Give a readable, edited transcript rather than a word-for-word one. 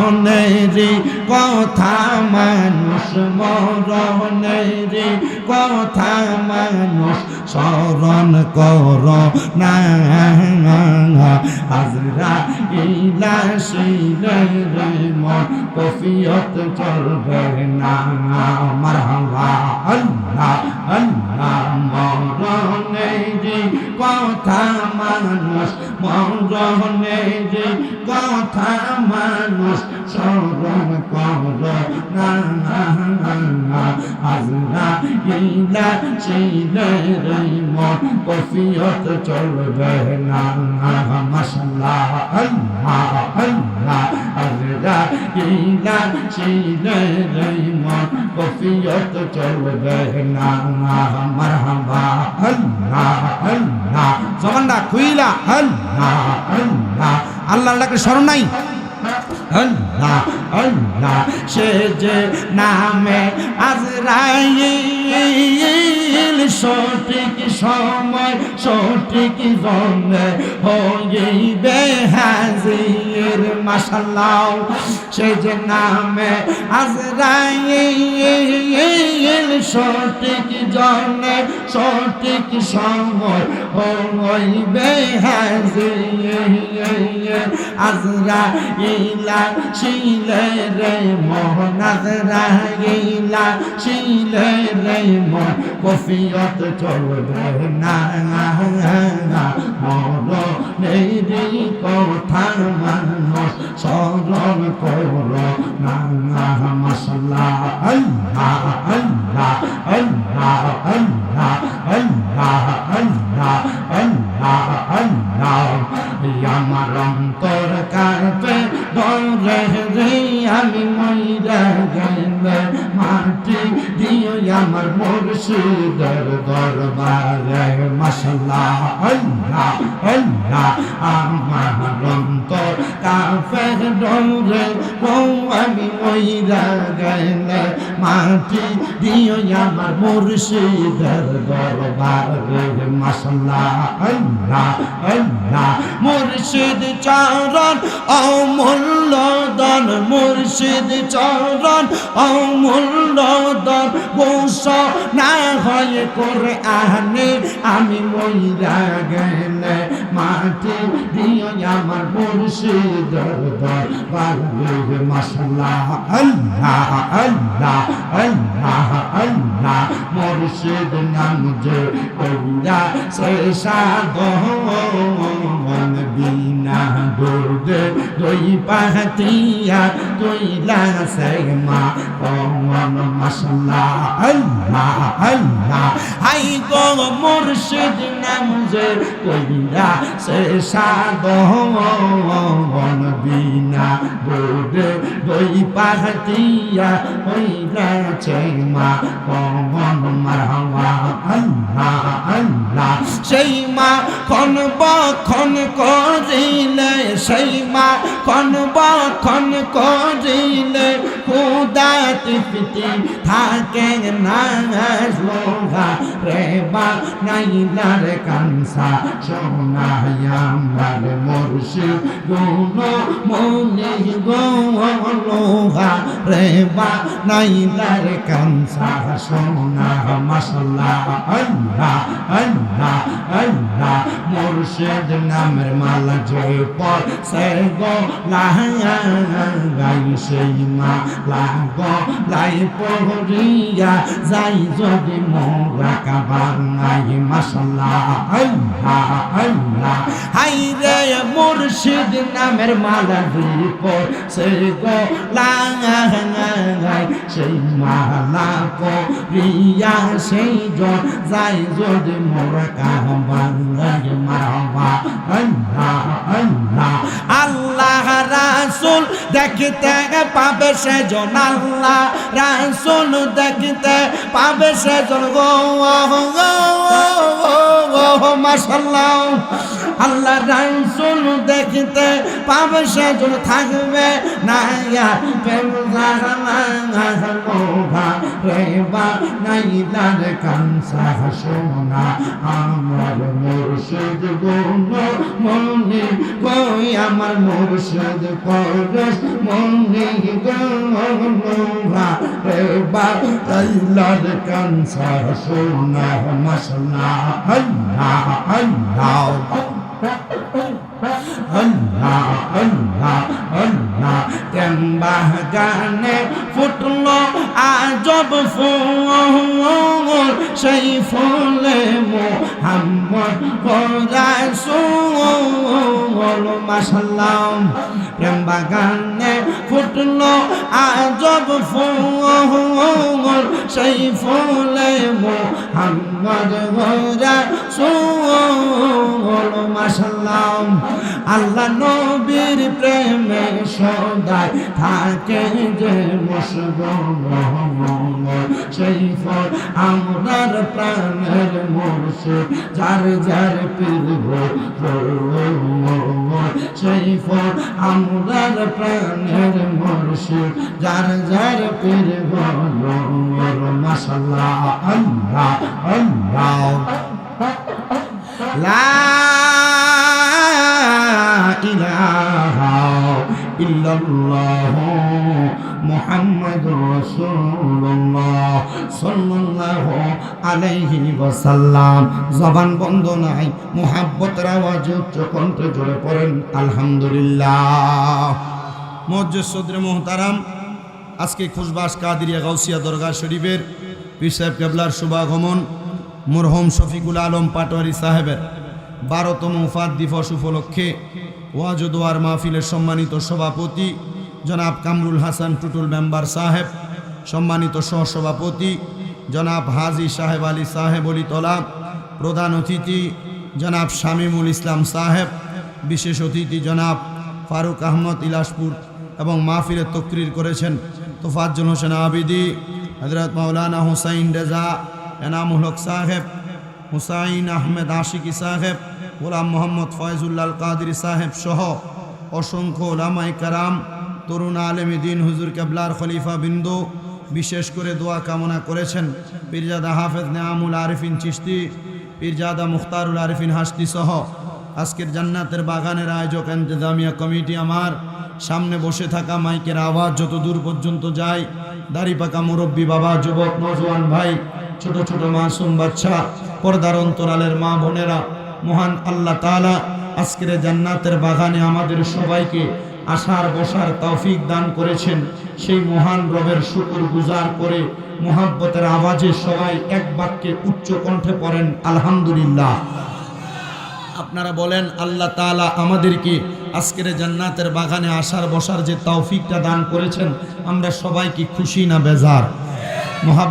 মরণেরই কথা মানুষ মরণেরই কথা মানুষ স্মরণ কর না আজরাইলা আসিলে রে মন কফিয়ত চলবে না মারহাবা আল্লাহ আল্লাহ মরণেরই কথা মানুষ মরণেরই কথা মানুষ স্মরণ কর না আজরাইলা আসিলে রে মন কফিয়ত চলবে না মাশাআল্লাহ আল্লাহ আল্লাহ আজরাইলা আসিলে রে মন কফিয়ত চলবে না মারহাবা আল্লাহ আল্লাহ জবানটা খুইলা আল্লাহ আল্লাহ আল্লাহর ডাকে স্মরণ নাই আল্লাহ আল্লাহ সে যে নামে আজরাইল সঠিক সময় সঠিক জনে হইবে হাজির মাশাআল্লাহ সে যে নামে আজরাইল সঠিক জনে সঠিক সময় হইবে হাজির আজরাইলা শিলে রে মোহন আজরাইলা শিলে রে মোহন কফিয়ত চলবে না মরণেরই কথা মানুষ স্মরণ করো না মাশাআল্লাহ আল্লাহ আল্লাহ আল্লাহ আল্লাহ আল্লাহ আল্লাহ আল্লাহ আল্লাহ আমার অন্তর কাঁপে ডরে রে আমি মইরা গেলে মাটি দিও আমার মুর্শিদের দরবারে মাশাআল্লাহ আল্লাহ আল্লাহ আমার অন্তর কাঁপে ডরে আমি মইরা গেলে মাটি দিও আমার মুর্শিদের দরবারে মাশাআল্লাহ আল্লাহ আল্লাহ মুর্শিদ চরণ অমূল্য দান মুর্শিদ চরণ অমূল্য দান ঘোষণা হয় কোরআনে আমি মইরা গেলে মাটি দিও আমার মুর্শিদের দরবারে মাশাআল্লাহ আল্লাহ আল্লাহ আল্লাহ আল্লাহ মুর্শিদ নাম যে কইরা শেষা গহন বিনা দুর্গে দুই পাহাতিয়া তুইলা সেমা কমন মাশাআল্লাহ আল্লাহ আল্লাহ হাই গো মুর্শিদ নাম যে কইরা শেষা গহন বিনা দুর্গে দুই পাহাতিয়া তুইলা সেমা কমন মারহাবা আল্লাহ আল্লাহ সেই মা খন বখন করিলে সেই মা খন বখন করিলে খুদা তৃপ্তি থাকে না লোহা রে বা নাইলার কানসা সোনায়ামার মুর্শিদ গুণ মনে গো লোহা রে বা নাইলার কানসা সোনা মাশাআল্লাহ আল্লাহ আল্লাহ আল্লাহ মুর্শিদ নামের মালা যে পর সে গো লাগাই সেই মালা গো লাই পড়িয়া যাই যদি মোরা কাবানাই মাশাআল্লাহ আল্লাহ আল্লাহ হাই রে মুর্শিদ নামের মালা যে পর সে গো লাগাই সেই মালা পড়িয়া সেই যাই যদি মোরা কাবানাই মারহাবা আল্লাহ আল্লাহ আল্লাহ রাসূল দেখতে পাবে সেজন আল্লাহ রাসূল দেখতে পাবে সেজন গো মাশাআল্লাহ আল্লাহ রাসূল দেখতে পাবে সেজন থাকবে না প্রেম জাগা রেবা নাইলার কানসা সোনা আমার মুর্শিদ গুণ মনে কই আমার মুর্শিদ পরশ মনে গুণা রেবা নাইলার কানসা সোনা মশলা আল্লাহ আল্লাহ আল্লাহ আল্লাহ আল্লাহ তেম্বা গানে ফুটলো আজব ফুল সেই ফুলে মুহাম্মদ রাসূল মাশাআল্লাহ তেম্বা গানে ফুটলো আজব ফুল সেই ফুলে মুহাম্মদ রাসূল মাশাআল্লাহ আল্লাহ নবীর প্রেমে সদাই থাকে যে মশগুল সেই ফল আমরার প্রাণের মুর্শিদ যার যার পীর সেই ফল আমরার প্রাণের মুর্শিদ যার যার পীর মাশাআল্লাহ আল্লাহ আল্লাহ লা ইলাহা ইল্লাল্লাহ মুহাম্মাদুর রাসূলুল্লাহ সাল্লাল্লাহু আলাইহি ওয়াসাল্লাম। জবান বন্ধ নাই, মুহাব্বতের আওয়াজ উচ্চ কণ্ঠে জোরে পড়েন আলহামদুলিল্লাহ। মুআজ্জিজ সদরে মুহতারাম, আজকে খুশবাস কাদিরিয়া গাউসিয়া দরগা শরীফের পীর সাহেব কেবলার শুভাগমন মরহুম শফিকুল আলম পাটোয়ারি সাহেবের 12তম ওফাত দিবস উপলক্ষে ওয়াজ ও দোয়ার মাহফিলের সম্মানিত সভাপতি জনাব কামরুল হাসান টুটুল মেম্বার সাহেব, সম্মানিত সহসভাপতি জনাব হাজি সাহেব আলী সাহেব অলিতলা, প্রধান অতিথি জনাব শামীমুল ইসলাম সাহেব, বিশেষ অতিথি জনাব ফারুক আহমদ ইলাসপুর এবং মাহফিলের তকরির করেছেন তোফাজ্জল হোসেন আবিদি, হযরত মাওলানা হুসাইন রেজা এনামুল হক সাহেব, হুসাইন আহমেদ আশিকি সাহেব, গোলাম মোহাম্মদ ফয়জুল্লাহ কাদিরি সাহেব সহ অসংখ্য ওলামায়ে কেরাম, তরুণ আলেমে দ্বীন হুজুর কেবলার খলিফা বিন্দু বিশেষ করে দোয়া কামনা করেছেন পীরজাদা হাফেজ নেয়ামুল আরিফিন চিশতি, পীরজাদা মুখতারুল আরিফিন হাসতি সহ আজকের জান্নাতের বাগানের আয়োজক ইন্তেজামিয়া কমিটি। আমার সামনে বসে থাকা মাইকের আওয়াজ যত দূর পর্যন্ত যায়, দাড়ি পাকা মুরব্বী বাবা, যুবক নওজোয়ান ভাই, ছোট ছোট মাসুম বাচ্চা, পর্দার অন্তরালের মা বোনেরা, মহান আল্লাহ তাআলা আজকের জান্নাতের বাগানে আমাদের সবাইকে আসার বসার তৌফিক দান করেছেন। সেই মহান রবের শুকর গুজার করে মুহাব্বতের আওয়াজে সবাই এক বাক্যে উচ্চ কণ্ঠে পড়েন আলহামদুলিল্লাহ। আপনারা বলেন আল্লাহ তাআলা আমাদেরকে আজকের জান্নাতের বাগানে আসার বসার যে তৌফিকটা দান করেছেন, আমরা সবাই কি খুশি না বেজার?